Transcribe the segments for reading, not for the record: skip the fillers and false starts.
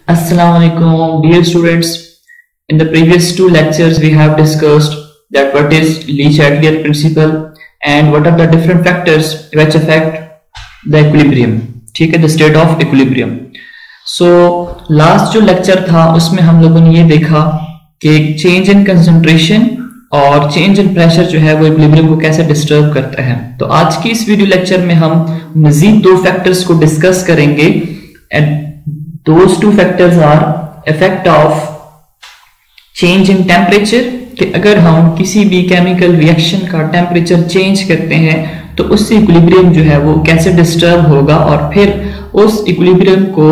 Assalamualaikum, dear students. In the previous two lectures, we have discussed that what is Le Chatelier principle and what are the different factors which affect the equilibrium. ठीक है, the state of equilibrium. So last जो lecture था उसमें हम लोगों ने ये देखा कि change in concentration और change in pressure जो है वो equilibrium को कैसे disturb करता है. तो आज की इस वीडियो लेक्चर में हम मजीद दो फैक्टर्स को डिस्कस करेंगे and those two factors are effect of change in temperature कि अगर हम किसी भी केमिकल रिएक्शन का टेम्परेचर चेंज करते हैं तो उससे इक्विलिब्रियम जो है वो कैसे डिस्टर्ब होगा और फिर उस इक्विलिब्रियम को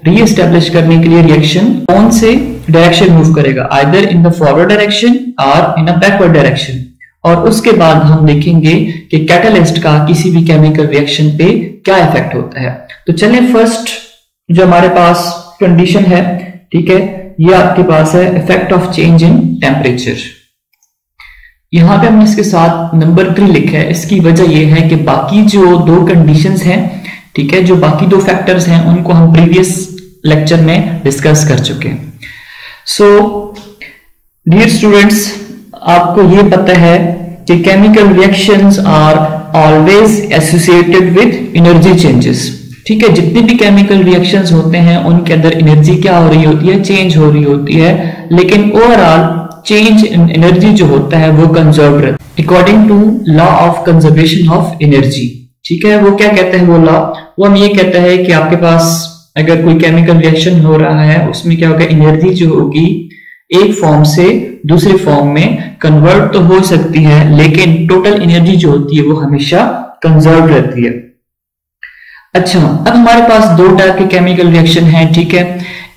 रीएस्टैब्लिश करने के लिए रिएक्शन कौन से डायरेक्शन मूव करेगा, either in the forward direction और इन अ बैकवर्ड डायरेक्शन. और उसके बाद हम देखेंगे कि कैटलिस्ट का किसी भी केमिकल रिएक्शन पे क्या इफेक्ट होता है. तो चलिए फर्स्ट जो हमारे पास कंडीशन है, ठीक है, ये आपके पास है effect of change in temperature. यहां पे हमने इसके साथ नंबर 3 लिखा है. इसकी वजह यह है कि बाकी जो दो कंडीशंस हैं, ठीक है, जो बाकी दो फैक्टर्स हैं उनको हम प्रीवियस लेक्चर में डिस्कस कर चुके हैं. सो डियर स्टूडेंट्स, आपको ये पता है कि chemical reactions are always associated with energy changes. ठीक है, जितने भी केमिकल रिएक्शंस होते हैं उनके अंदर एनर्जी क्या हो रही होती है, चेंज हो रही होती है, लेकिन ओवरऑल चेंज इन एनर्जी जो होता है वो कंजर्व रहता है according to law of conservation of energy. ठीक है, वो क्या कहते हैं वो लॉ, वो हम ये कहता है कि आपके पास अगर कोई केमिकल रिएक्शन हो रहा है उसमें क्या होगा, एनर्जी जो होगी एक फॉर्म से दूसरे फॉर्म में कन्वर्ट तो हो सकती है लेकिन टोटल एनर्जी जो होती है वो हमेशा कंजर्व रहती है. अच्छा, अब हमारे पास दो टाइप के केमिकल रिएक्शन हैं. ठीक है,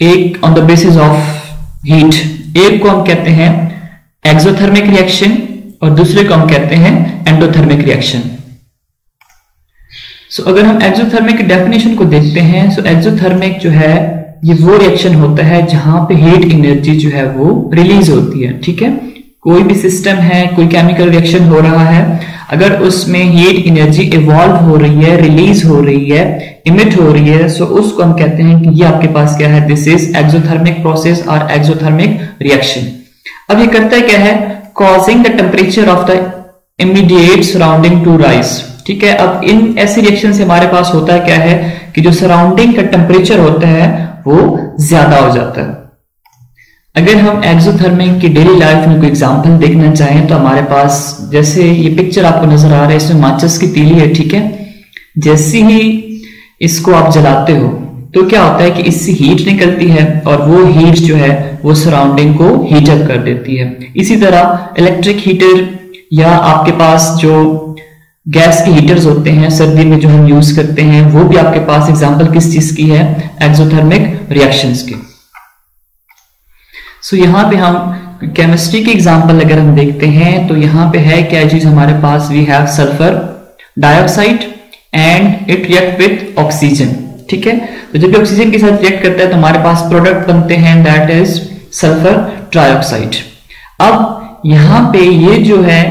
एक on the basis of heat, एक को हम कहते हैं एक्सोथर्मिक रिएक्शन और दूसरे को हम कहते हैं एंडोथर्मिक रिएक्शन. सो अगर हम एक्सोथर्मिक की डेफिनेशन को देखते हैं, सो एक्सोथर्मिक जो है ये वो रिएक्शन होता है जहां पे हीट एनर्जी जो है वो रिलीज होती है. ठीक है, कोई भी सिस्टम है, कोई केमिकल रिएक्शन हो रहा है, अगर उसमें हीट एनर्जी इवॉल्व हो रही है, रिलीज हो रही है, इमिट हो रही है, सो उसको हम कहते हैं कि ये आपके पास क्या है, दिस इज एक्सोथर्मिक प्रोसेस और एक्सोथर्मिक रिएक्शन. अब ये करता है क्या है, causing the temperature of the immediate surrounding to rise. ठीक है, अब इन ऐसी रिएक्शन से हमारे पास होता है क्या है कि जो सराउंडिंग का टेम्परेचर होता है वो ज्यादा हो जाता है. अगर हम एक्सोथर्मिक की डेली लाइफ में कोई एग्जांपल देखना चाहें तो हमारे पास जैसे ये पिक्चर आपको नजर आ रहा है, इसमें माचिस की तीली है. ठीक है, जैसे ही इसको आप जलाते हो तो क्या होता है कि इससे हीट निकलती है और वो हीट जो है वो सराउंडिंग को हीट अप कर देती है. इसी तरह इलेक्ट्रिक हीटर या आपके पास जो गैस के हीटर्स होते हैं सर्दी में जो हम यूज करते हैं, वो भी आपके पास एग्जांपल किस चीज की है, एक्सोथर्मिक रिएक्शंस की. सो यहाँ पे हम केमिस्ट्री की एग्जांपल अगर हम देखते हैं तो यहाँ पे है क्या चीज हमारे पास, we have sulphur dioxide and it react with oxygen. ठीक है, तो जब ऑक्सीजन के साथ रिएक्ट करता है तो हमारे पास प्रोडक्ट बनते हैं, दैट इज सल्फर ट्राइऑक्साइड. अब यहाँ पे ये जो है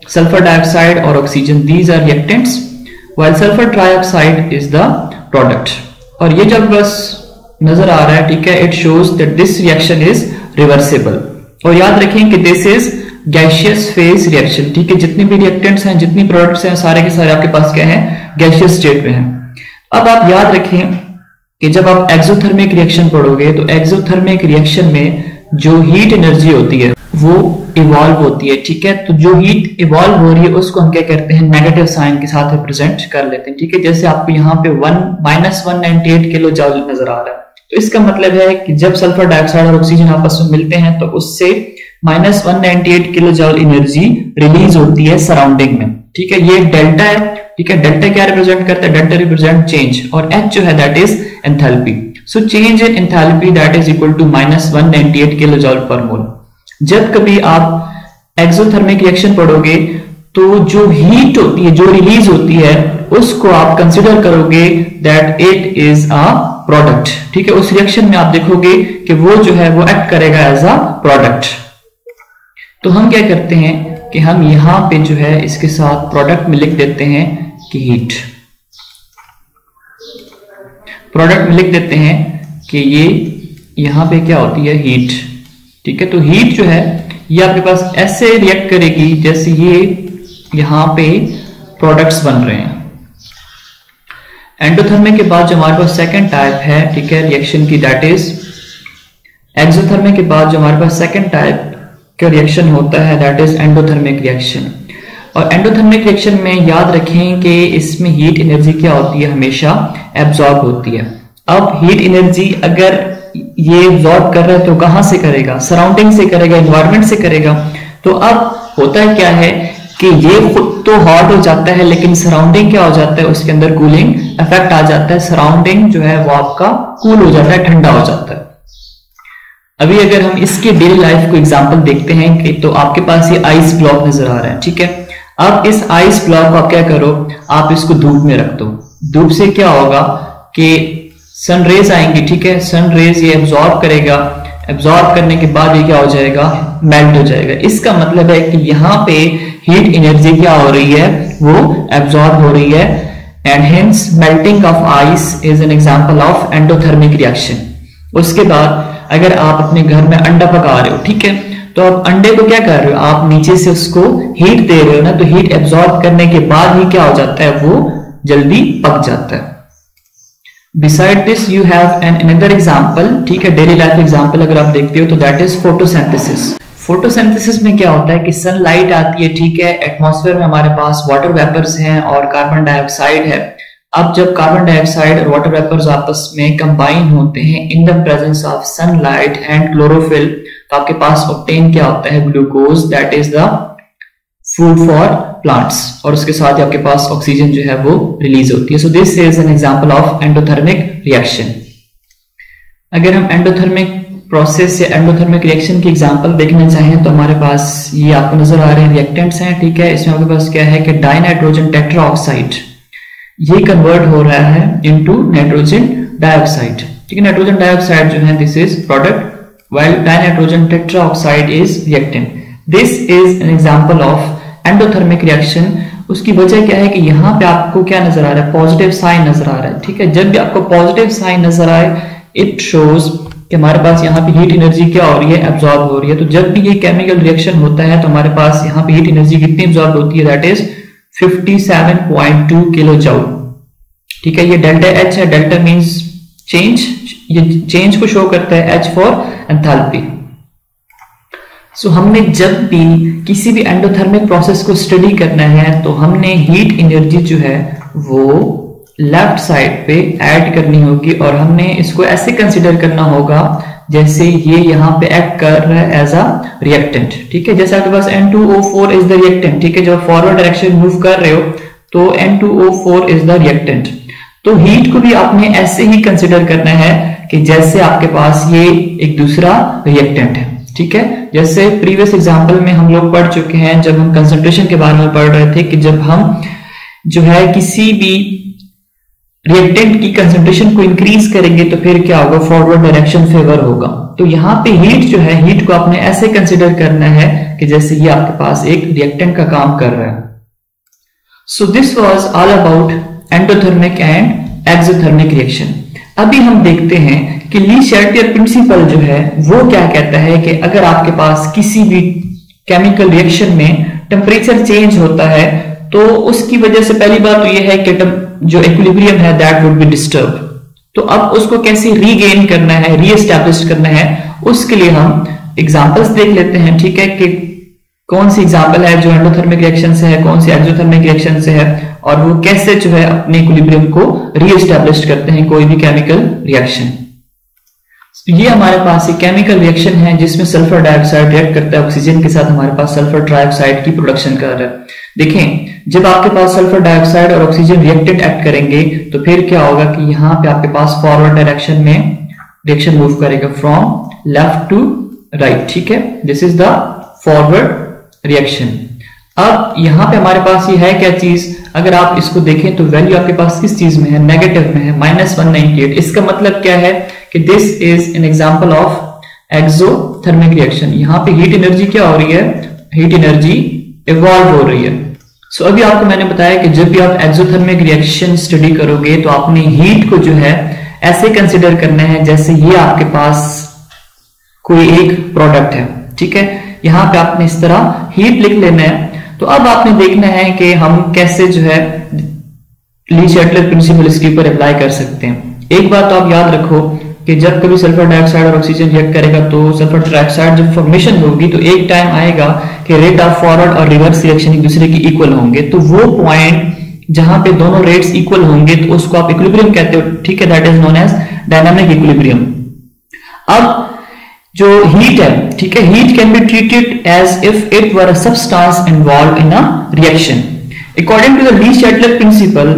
सल्फर डाइऑक्साइड और oxygen, these are reactants while sulphur trioxide is the product. और ये जब बस नजर आ रहा है, ठीक है, it shows that this reaction is reversible. और याद रखें कि this is gaseous phase reaction. ठीक है, जितने भी रिएक्टेंट्स हैं, जितनी प्रोडक्ट्स हैं, सारे के सारे आपके पास क्या है, गैसियस स्टेट में हैं. अब आप याद रखें कि जब आप एक्सोथर्मिक रिएक्शन पढ़ोगे तो एक्सोथर्मिक रिएक्शन में जो हीट एनर्जी होती है वो इवॉल्व होती है. ठीक है, तो जो हीट इवॉल्व हो रही है उसको हम क्या करते हैं, नेगेटिव साइन के साथ रिप्रेजेंट कर लेते हैं. ठीक है, जैसे आपको यहाँ पे -198 किलो जूल नजर आ रहा है, तो इसका मतलब है कि जब सल्फर डाइऑक्साइड और ऑक्सीजन आपस में मिलते हैं तो उससे -198 किलो जूल एनर्जी रिलीज होती है सराउंडिंग में. ठीक है, ये डेल्टा है. ठीक है, डेल्टा क्या रिप्रेजेंट करता है, डेल्टा रिप्रेजेंट चेंज और एच जो है that is enthalpy. So change in enthalpy that is equal to -198 kilo joule per mole. जब कभी आप एक्सोथर्मिक रिएक्शन पढ़ोगे तो जो हीट होती है, जो रिलीज होती है, उसको आप कंसिडर करोगे that it is a product. ठीक है, उस रिएक्शन में आप देखोगे कि वो जो है वो एक्ट करेगा एज अ प्रोडक्ट. तो हम क्या करते हैं कि हम यहां पे जो है इसके साथ प्रोडक्ट में लिख देते हैं कि हीट. प्रोडक्ट में लिख देते हैं कि ये यहाँ पे क्या होती है, हीट। ठीक है, तो हीट जो है ये आपके पास ऐसे रिएक्ट करेगी जैसे ये यहाँ पे प्रोडक्ट्स बन रहे हैं। एंडोथर्मिक के बाद जो हमारे पास सेकंड टाइप है, ठीक है, रिएक्शन की, दैट इज एक्सोथर्मिक के बाद जो हमारे पास सेकंड टाइप का रिएक्शन होता है दैट इज एंडोथर्मिक रिएक्शन। और एंडोथर्मिक रिएक्शन में याद रखें कि इसमें हीट एनर्जी क्या होती है, हमेशा एब्जॉर्ब होती है। अब हीट एनर्जी अगर ये एब्जॉर्ब कर रहा है तो कहां से करेगा, सराउंडिंग से करेगा, एनवायरमेंट से करेगा। तो अब होता है क्या है कि ये खुद तो हॉट हो जाता है लेकिन सराउंडिंग क्या हो जाता है, उसके अंदर कूलिंग इफेक्ट आ जाता है, सराउंडिंग जो है वो आपका कूल हो जाता है, ठंडा हो जाता है। अभी अगर हम इसके डेली लाइफ को एग्जांपल देखते हैं कि तो आपके पास ये आइस ब्लॉक नजर आ रहा है। ठीक है, अब इस आइस ब्लॉक को आप क्या करो, आप इसको धूप में रख दो। धूप से क्या होगा कि सन रेज आएंगी। ठीक है, सन रेज ये एब्जॉर्ब करेगा, एब्जॉर्ब करने के बाद ये क्या हो जाएगा, मेल्ट हो जाएगा। इसका मतलब है कि यहाँ पे हीट एनर्जी क्या हो रही है, वो एब्जॉर्ब हो रही है, and hence melting of ice is an example of endothermic reaction. उसके बाद अगर आप अपने घर में अंडा पका रहे हो, ठीक है, तो आप अंडे को क्या कर रहे हो, आप नीचे से उसको हीट दे रहे हो ना, तो हीट एब्जॉर्ब करने के बाद ही क्या हो जाता है, वो जल्दी पक जाता है। Beside this you have an another example, ठीक है, डेली लाइफ एग्जांपल अगर आप देखते हो तो दैट इज फोटोसिंथेसिस। फोटोसिंथेसिस में क्या होता है कि सनलाइट आती है, ठीक है, एटमॉस्फेयर में हमारे पास वाटर वेपर्स हैं और कार्बन डाइऑक्साइड है। अब जब कार्बन डाइऑक्साइड और वाटर वेपर्स आपस में कंबाइन होते हैं in the presence of sunlight and chlorophyll, तो आपके पास ऑब्टेन क्या होता है, glucose, that is the food for plants, और उसके साथ ही आपके पास ऑक्सीजन जो है वो रिलीज होती है। So this is an example of endothermic reaction. अगर हम एंडोथर्मिक प्रोसेस या एंडोथर्मिक रिएक्शन की एग्जांपल देखना चाहें तो हमारे पास ये आपको नजर आ रहे हैं रिएक्टेंट्स हैं। ठीक है, इसमें आपके पास क्या है कि डाइनाइट्रोजन टेट्राऑक्साइड ये कन्वर्ट हो रहा है इनटू नाइट्रोजन डाइऑक्साइड। ठीक है, नाइट्रोजन डाइऑक्साइड जो है this is product while dinitrogen tetroxide is reactant. This is an example of endothermic reaction. उसकी वजह क्या है कि यहाँ पे आपको क्या नजर आ रहा है, पॉजिटिव साइन नजर आ रहा है। ठीक है, जब भी आपको पॉजिटिव साइन नजर आए इट शोज कि हमारे पास यहाँ पे हीट एनर्जी क्या हो रही है, एब्जॉर्ब हो रही है। तो जब भी ये केमिकल रिएक्शन होता है तो हमारे पास यहाँ पे हीट एनर्जी कितनी एब्जॉर्ब होती है, दैट इज 57.2 किलो जूल। ठीक है, ये डेल्टा एच है, डेल्टा मींस चेंज, ये चेंज को शो करता है, एच फॉर एंथैल्पी। सो हमने जब भी किसी भी एंडोथर्मिक प्रोसेस को स्टडी करना है तो हमने हीट एनर्जी जो है वो लेफ्ट साइड पे ऐड करनी होगी, और हमने इसको ऐसे कंसिडर करना होगा जैसे ये यहाँ पे एक्ट कर रहा है एज अ रिएक्टेंट। ठीक है, जैसे आपके पास N2O4 इज द रिएक्टेंट। ठीक है, जब फॉरवर्ड डायरेक्शन मूव कर रहे हो तो N2O4 इज द रिएक्टेंट। तो हीट को भी आपने ऐसे ही कंसिडर करना है कि जैसे आपके पास ये एक दूसरा रिएक्टेंट है। ठीक है, जैसे प्रीवियस एग्जांपल में हम लोग पढ़ चुके हैं जब हम कंसंट्रेशन के बारे में पढ़ रहे थे कि जब हम जो है किसी भी रिएक्टेंट की कंसंट्रेशन को इंक्रीज करेंगे तो फिर क्या होगा, फॉरवर्ड डायरेक्शन फेवर होगा। तो यहाँ पे हीट जो है, हीट को आपने ऐसे कंसिडर करना है कि जैसे ये आपके पास एक रिएक्टेंट का काम कर रहा है। So this was all about endothermic and exothermic reaction. अभी हम देखते हैं कि ली शैल्टियर प्रिंसिपल जो है वो क्या कहता है कि अगर आपके पास किसी भी केमिकल रिएक्शन में टेम्परेचर चेंज होता है तो उसकी वजह से पहली बात तो यह है कि जो इक्विलिब्रियम है दैट वुड बी डिस्टर्ब। तो अब उसको कैसे रीगेन करना है, रीएस्टैब्लिश करना है, उसके लिए हम एग्जांपल्स देख लेते हैं। ठीक है, कि कौन सी एग्जांपल है जो एंडोथर्मिक रिएक्शन से है, कौन सी एक्सोथर्मिक रिएक्शन से है, और वो कैसे जो है अपने इक्विलिब्रियम को रीएस्टैब्लिश करते हैं कोई भी केमिकल रिएक्शन। ये हमारे पास एक केमिकल रिएक्शन है जिसमें सल्फर डाइऑक्साइड रिएक्ट करता है ऑक्सीजन के साथ, हमारे पास सल्फर ट्राइऑक्साइड की प्रोडक्शन कर रहा है। देखें, जब आपके पास सल्फर डाइऑक्साइड और ऑक्सीजन रिएक्टेंट एक्ट करेंगे तो फिर क्या होगा कि यहाँ पे आपके पास फॉरवर्ड डायरेक्शन में रिएक्शन मूव करेगा फ्रॉम लेफ्ट टू राइट। ठीक है, this is the forward reaction. अब यहाँ पे हमारे पास ये है क्या चीज, अगर आप इसको देखें तो वैल्यू आपके पास किस चीज में है, नेगेटिव में है, -198। इसका मतलब क्या है कि this is an example of exothermic reaction. यहाँ पे हीट एनर्जी क्या हो रही है, हीट एनर्जी इवॉल्व हो रही है। सो अभी आपको मैंने बताया कि जब भी आप एक्सोथर्मिक रिएक्शन स्टडी करोगे तो आपने हीट को जो है ऐसे कंसिडर करने हैं जैसे ये आपके पास कोई एक प्रोडक्ट है, ठीक है। यहां पे आपने इस तरह हीट लिख लेना है। तो अब आपने देखना है कि हम कैसे जो है ली-शैटलर प्रिंसिपल इसके ऊपर अप्लाई कर सकते हैं। एक बात तो आप याद रखो कि जब कभी सल्फर डाइऑक्साइड और ऑक्सीजन रिएक्ट करेगा तो सल्फर डाइऑक्साइड जब फॉर्मेशन होगी तो एक टाइम आएगा कि रेट ऑफ फॉरवर्ड और रिवर्स रिएक्शन एक दूसरे की इक्वल होंगे। तो वो पॉइंट जहां पे दोनों रेट्स इक्वल होंगे तो उसको आप इक्विलिब्रियम कहते हो, ठीक है। That is known as dynamic equilibrium. अब जो हीट है, ठीक है, heat can be treated as if it were a substance involve in a reaction. According to the Le Chatelier principle,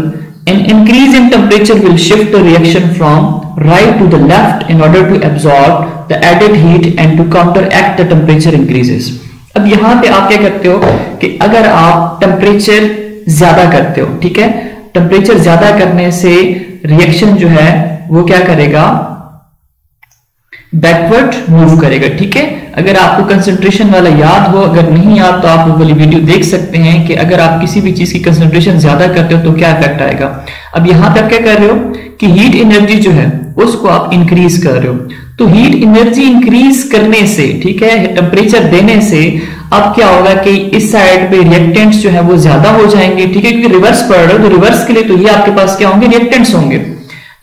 an increase in temperature will shift the reaction from right to the left in order to absorb the added heat and to counteract the temperature increases। अब यहां पे आप क्या करते हो कि अगर आप टेम्परेचर ज्यादा करते हो, ठीक है, टेम्परेचर ज्यादा करने से रिएक्शन जो है वो क्या करेगा, बैकवर्ड मूव करेगा, ठीक है। अगर आपको कंसंट्रेशन वाला याद हो, अगर नहीं याद तो आप वो वाली वीडियो देख सकते हैं कि अगर आप किसी भी चीज की कंसंट्रेशन ज्यादा करते हो तो क्या इफेक्ट आएगा। अब यहां पे आप क्या कर रहे हो कि हीट एनर्जी जो है उसको आप इंक्रीज कर रहे हो। तो हीट एनर्जी इंक्रीज करने से, ठीक है, टेम्परेचर देने से अब क्या होगा कि इस साइड पे रिएक्टेंट्स जो है वो ज्यादा हो जाएंगे, ठीक है, क्योंकि रिवर्स पड़ रहे हो तो रिवर्स के लिए तो ये आपके पास क्या होंगे, रिएक्टेंट्स होंगे।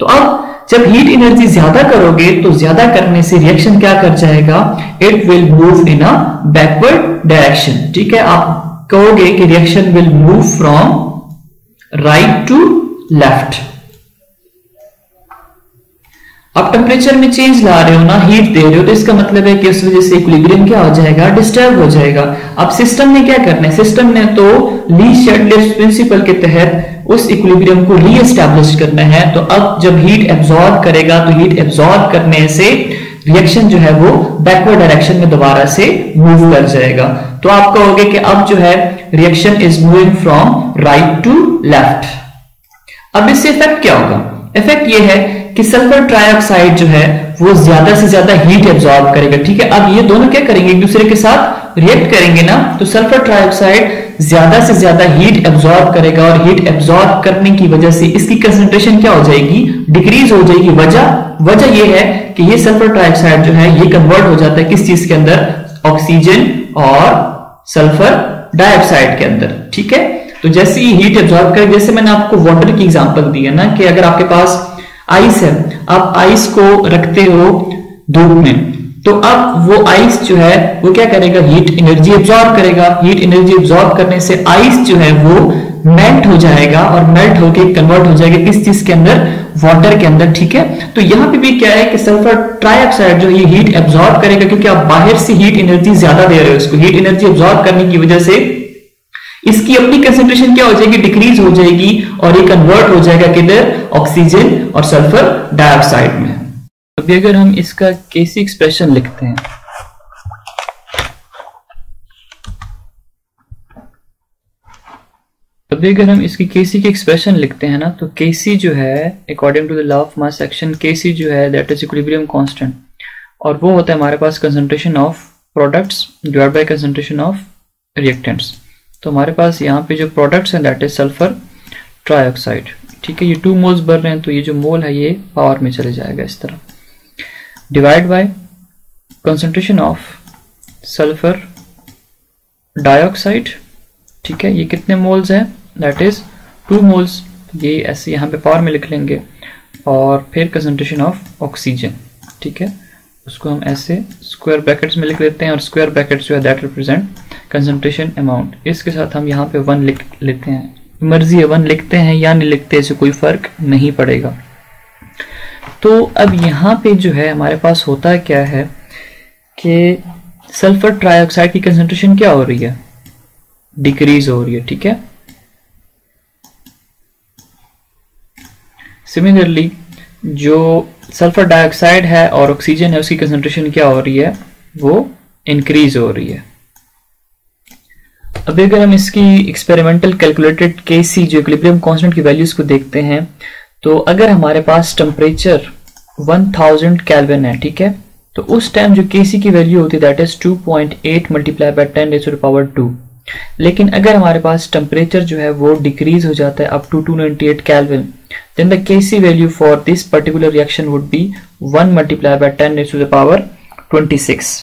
तो अब जब हीट एनर्जी ज्यादा करोगे तो ज्यादा करने से रिएक्शन क्या कर जाएगा, it will move in a backward direction, ठीक है। आप कहोगे कि reaction will move from right to left. अब टेम्परेचर में चेंज ला रहे हो ना, हीट दे रहे हो, तो इसका मतलब है कि उस वजह से इक्विलिब्रियम क्या हो जाएगा, डिस्टर्ब हो जाएगा। अब सिस्टम ने क्या करना है, सिस्टम ने तो ली-शैटलर प्रिंसिपल के तहत उस इक्विलिब्रियम को री-एस्टैब्लिश करना है। तो अब जब हीट एब्जॉर्ब करेगा तो हीट एब्जॉर्ब करने से रिएक्शन जो है वो बैकवर्ड डायरेक्शन में दोबारा से मूव कर जाएगा। तो आप कहोगे कि अब जो है reaction is moving from right to left. अब इससे इफेक्ट क्या होगा, इफेक्ट ये है कि सल्फर ट्राइऑक्साइड जो है वो ज्यादा से ज्यादा हीट एब्जॉर्ब करेगा, ठीक है। अब ये दोनों क्या करेंगे, एक दूसरे के साथ रिएक्ट करेंगे ना, तो सल्फर ट्राइऑक्साइड ज्यादा से ज्यादा हीट एब्जॉर्ब करेगा और हीट एब्जॉर्ब करने की वजह से इसकी कंसंट्रेशन क्या हो जाएगी, डिक्रीज हो जाएगी। वजह ये है कि ये सल्फर ट्राइऑक्साइड जो है ये कन्वर्ट हो जाता है किस चीज के अंदर, ऑक्सीजन और सल्फर डाइऑक्साइड के अंदर, ठीक है। तो जैसे ही हीट एब्जॉर्ब करे, जैसे मैंने आपको वाटर की एग्जांपल दी है ना, कि अगर आपके पास आइस है, आप आइस को रखते हो धूप में, तो अब वो आइस जो है वो क्या करेगा, हीट एनर्जी एब्जॉर्ब करेगा। हीट एनर्जी एब्जॉर्ब करने से आइस जो है वो मेल्ट हो जाएगा और मेल्ट होके कन्वर्ट हो जाएगा किस चीज के अंदर, वाटर के अंदर, ठीक है। तो यहां पे भी क्या है कि सल्फर ट्राइऑक्साइड जो ये हीट एब्जॉर्ब करेगा, क्योंकि आप बाहर से हीट एनर्जी ज्यादा दे रहे हो इसको। हीट एनर्जी एब्जॉर्ब करने की वजह से इसकी अपनी कंसंट्रेशन क्या हो जाएगी, डिक्रीज हो जाएगी और ये कन्वर्ट हो जाएगा किधर, ऑक्सीजन और सल्फर डाइऑक्साइड में। अभी अगर हम इसका केसी एक्सप्रेशन लिखते हैं, अभी अगर हम इसकी केसी की एक्सप्रेशन लिखते हैं ना, तो केसी जो है according to the law of mass action, KC जो है दैट इज इक्विलिब्रियम कांस्टेंट, और वो होता है हमारे पास concentration of products divide by concentration of reactants. तो हमारे पास यहाँ पे जो प्रोडक्ट्स हैं दैट इज सल्फर ट्राइऑक्साइड, ठीक है। ये 2 मोल्स भर रहे हैं तो ये जो मोल है ये पावर में चले जाएगा इस तरह, divide by concentration of sulphur dioxide, ठीक है। ये कितने मोल्स हैं, दैट इज 2 मोल्स, ये ऐसे यहाँ पे पावर में लिख लेंगे, और फिर कंसंट्रेशन ऑफ ऑक्सीजन, ठीक है, उसको हम ऐसे स्क्वायर ब्रैकेट्स में लिख लेते हैं, और स्क्वायर ब्रैकेट्स जो है दैट रिप्रेजेंट कंसंट्रेशन अमाउंट। इसके साथ हम यहाँ पे 1 लिख लेते हैं, मर्जी है 1 लिखते हैं या नहीं लिखते, इससे कोई फर्क नहीं पड़ेगा। तो अब यहाँ पे जो है हमारे पास होता क्या है कि सल्फर ट्राइऑक्साइड की कंसंट्रेशन क्या हो रही है, डिक्रीज हो रही है, ठीक है। सिमिलरली जो सल्फर डाइऑक्साइड है और ऑक्सीजन है उसकी कंसंट्रेशन क्या हो रही है, वो इंक्रीज हो रही है। अब अगर हम इसकी एक्सपेरिमेंटल कैलकुलेटेड केसी जो इक्विलिब्रियम कांस्टेंट की वैल्यूज को देखते हैं, तो अगर हमारे पास टेम्परेचर 1000 केल्विन है, ठीक है, तो उस टाइम जो केसी की वैल्यू होती है दैट इज 2.8 मल्टीप्लाई बाय 10⁻²। लेकिन अगर हमारे पास टेम्परेचर जो है वो डिक्रीज हो जाता है up to 298 kelvin, then the Kc value for this particular reaction would be 1 multiplied by 10 raised to the power 26.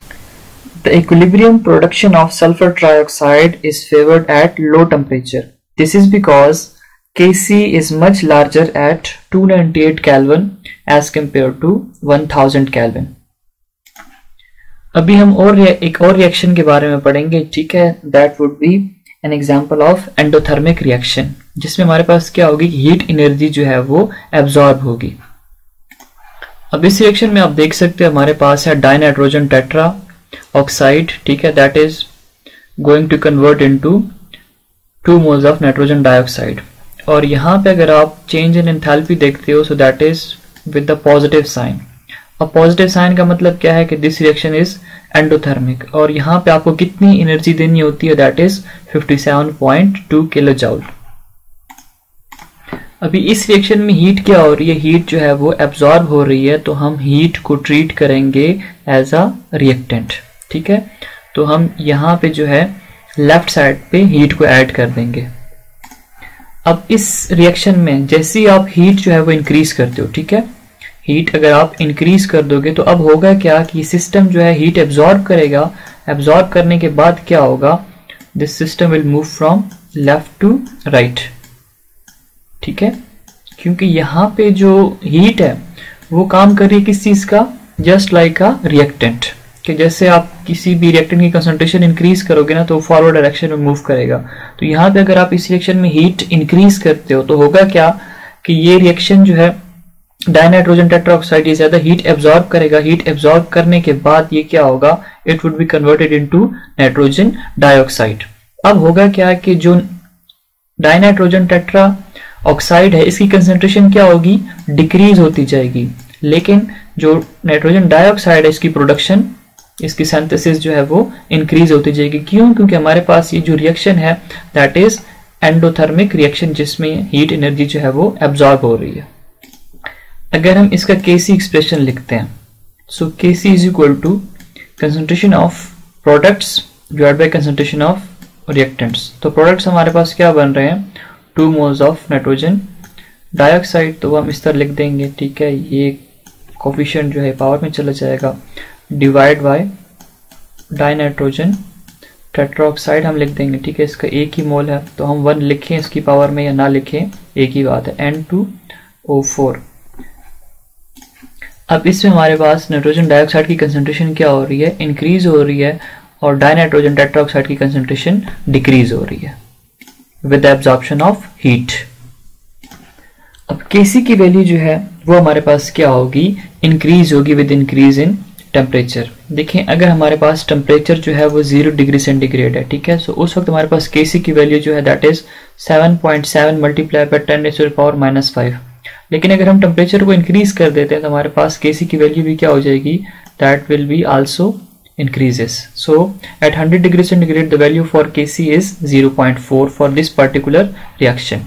The equilibrium production of sulfur trioxide is favored at low temperature. This is because Kc is much larger at 298 Kelvin as compared to 1000 Kelvin. अभी हम एक और reaction के बारे में पढ़ेंगे, ठीक है, that would be an example of endothermic reaction, जिसमें हमारे पास क्या होगी, हीट एनर्जी जो है वो एब्जॉर्ब होगी। अब इस रिएक्शन में आप देख सकते हैं हमारे पास है डाइनाइट्रोजन टेट्रा ऑक्साइड, ठीक है, that is going to convert into 2 moles of nitrogen dioxide. और यहाँ पे अगर आप चेंज इन एंथैल्पी देखते हो, so that is with the positive sign. अब पॉजिटिव साइन का मतलब क्या है कि दिस रिएक्शन इज एंडोथर्मिक, और यहाँ पे आपको कितनी एनर्जी देनी होती है, दैट इज 57.2 किलो जूल। अभी इस रिएक्शन में हीट क्या हो रही है, हीट जो है वो एब्जॉर्ब हो रही है, तो हम हीट को ट्रीट करेंगे एज अ रिएक्टेंट, ठीक है। तो हम यहाँ पे जो है लेफ्ट साइड पे हीट को ऐड कर देंगे। अब इस रिएक्शन में जैसे ही आप हीट जो है वो इंक्रीज करते हो, ठीक है, हीट अगर आप इंक्रीज कर दोगे तो अब होगा क्या कि सिस्टम जो है हीट एब्जॉर्ब करेगा। एब्जॉर्ब करने के बाद क्या होगा, this system will move from left to right, ठीक है, क्योंकि यहाँ पे जो हीट है वो काम कर रही है किस चीज का, जस्ट लाइक अ रिएक्टेंट, कि जैसे आप किसी भी रिएक्टेंट की कंसंट्रेशन इंक्रीज करोगे ना तो फॉरवर्ड डायरेक्शन में मूव करेगा। तो यहाँ पे अगर आप इस रिएक्शन में हीट इंक्रीज करते हो तो होगा क्या कि ये रिएक्शन जो है डाइनाइट्रोजन टेट्राऑक्साइड ये ज्यादा हीट एब्जॉर्ब करेगा। हीट एब्जॉर्ब करने के बाद ये क्या होगा, it would be converted into nitrogen dioxide. अब होगा क्या कि जो डाइनाइट्रोजन टेट्रा ऑक्साइड है इसकी कंसेंट्रेशन क्या होगी, डिक्रीज होती जाएगी, लेकिन जो नाइट्रोजन डाइऑक्साइड है इसकी प्रोडक्शन, इसकी सिंथेसिस जो है वो इंक्रीज होती जाएगी। क्यों, क्योंकि हमारे पास ये जो रिएक्शन है दैट इज एंडोथर्मिक रिएक्शन, जिसमें हीट एनर्जी जो है वो एब्जॉर्ब हो रही है। अगर हम इसका Kc एक्सप्रेशन लिखते हैं, so Kc is equal to concentration of products divide by concentration of reactants. तो प्रोडक्ट्स हमारे पास क्या बन रहे हैं, 2 मोल्स ऑफ नाइट्रोजन डाइऑक्साइड, तो हम इस तरह लिख देंगे, ठीक है, ये कोफिशिएंट जो है पावर में चला जाएगा, डिवाइड बाय डाइनाइट्रोजन टेट्राऑक्साइड हम लिख देंगे, ठीक है, इसका एक ही मोल है तो हम 1 लिखें इसकी पावर में या ना लिखें एक ही बात है, N2O4। अब इसमें हमारे पास नाइट्रोजन डाइऑक्साइड की कंसंट्रेशन क्या हो रही है, इंक्रीज हो रही है, और डाइनाइट्रोजन टेट्राऑक्साइड की कंसंट्रेशन डिक्रीज हो रही है with the absorption of heat. अब Kc की वैल्यू जो है वो हमारे पास क्या होगी, इंक्रीज होगी विद इंक्रीज इन टेम्परेचर। देखें अगर हमारे पास टेम्परेचर जो है वो 0 डिग्री सेंटीग्रेड है, ठीक है, सो उस वक्त हमारे पास Kc की वैल्यू जो है that is 7.7 multiply by 10 raised to the power -5। लेकिन अगर हम टेम्परेचर को इंक्रीज कर देते हैं तो हमारे पास Kc की वैल्यू भी क्या हो जाएगी, that will be also increases. So at 100 degree centigrade the value for Kc is 0.4 for this particular reaction.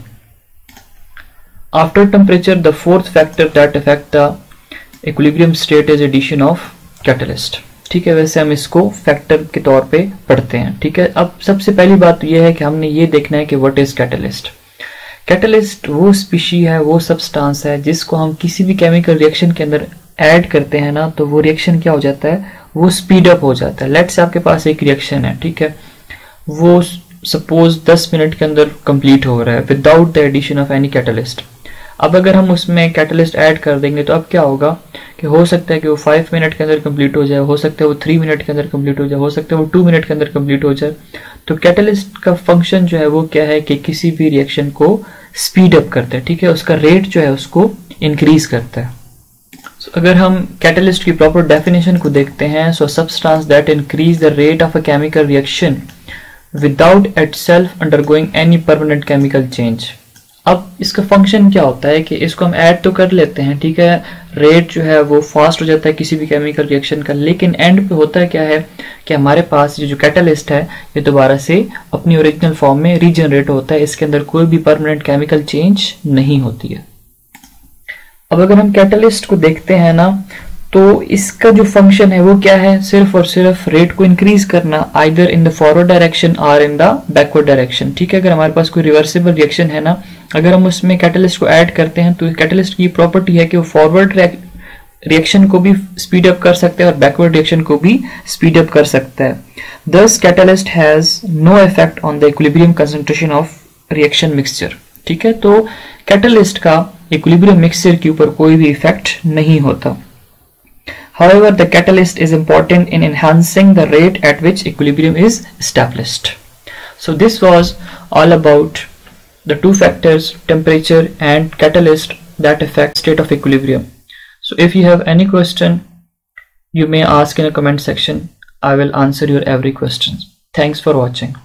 After temperature, the fourth factor that affect the equilibrium state is addition of catalyst. ठीक है, वैसे हम इसको factor के तौर पे पढ़ते हैं, ठीक है। अब सबसे पहली बात तो यह है कि हमने ये देखना है कि व्हाट इज कैटलिस्ट। कैटलिस्ट वो स्पीशी है, वो सब्सटेंस है जिसको हम किसी भी केमिकल रिएक्शन के अंदर ऐड करते हैं ना तो वो रिएक्शन क्या हो जाता है, वो स्पीड अप हो जाता है। लेट्स से आपके पास एक रिएक्शन है, ठीक है, वो सपोज 10 मिनट के अंदर कंप्लीट हो रहा है without the addition of any catalyst. अब अगर हम उसमें कैटलिस्ट ऐड कर देंगे तो अब क्या होगा कि हो सकता है कि वो 5 मिनट के अंदर कंप्लीट हो जाए, हो सकता है वो 3 मिनट के अंदर कंप्लीट हो जाए, हो सकता है वो 2 मिनट के अंदर कंप्लीट हो जाए। तो कैटलिस्ट का फंक्शन जो है वो क्या है कि किसी भी रिएक्शन को स्पीड अप करता है, ठीक है, उसका रेट जो है उसको इंक्रीज करता है। अगर हम कैटलिस्ट की प्रॉपर डेफिनेशन को देखते हैं, so substance that increase the rate of a chemical reaction without itself undergoing any permanent chemical change. अब इसका फंक्शन क्या होता है कि इसको हम ऐड तो कर लेते हैं, ठीक है, रेट जो है वो फास्ट हो जाता है किसी भी केमिकल रिएक्शन का, लेकिन एंड पे होता है क्या है कि हमारे पास जो कैटलिस्ट है ये दोबारा से अपनी ओरिजिनल फॉर्म में रीजनरेट होता है, इसके अंदर कोई भी परमानेंट केमिकल चेंज नहीं होती है। अब अगर हम कैटलिस्ट को देखते हैं ना तो इसका जो फंक्शन है वो क्या है, सिर्फ और सिर्फ रेट को इंक्रीज करना, either in the forward direction और इन द बैकवर्ड डायरेक्शन, ठीक है। अगर हमारे पास कोई रिवर्सिबल रिएक्शन है ना, अगर हम उसमें कैटलिस्ट को ऐड करते हैं तो कैटलिस्ट की प्रॉपर्टी है कि वो फॉरवर्ड रिएक्शन को भी स्पीड अप कर सकता है और बैकवर्ड रिएक्शन को भी स्पीड अप कर सकता है. Thus catalyst has no effect on the equilibrium concentration of reaction mixture. ठीक है, तो कैटलिस्ट का इक्विलिब्रियम मिक्सचर के ऊपर कोई भी इफेक्ट नहीं होता. However, the catalyst is important in enhancing the rate at which equilibrium is established. So this was all about the two factors, temperature and catalyst, that affect state of equilibrium. So if you have any question, you may ask in a comment section. I will answer your every question. Thanks for watching.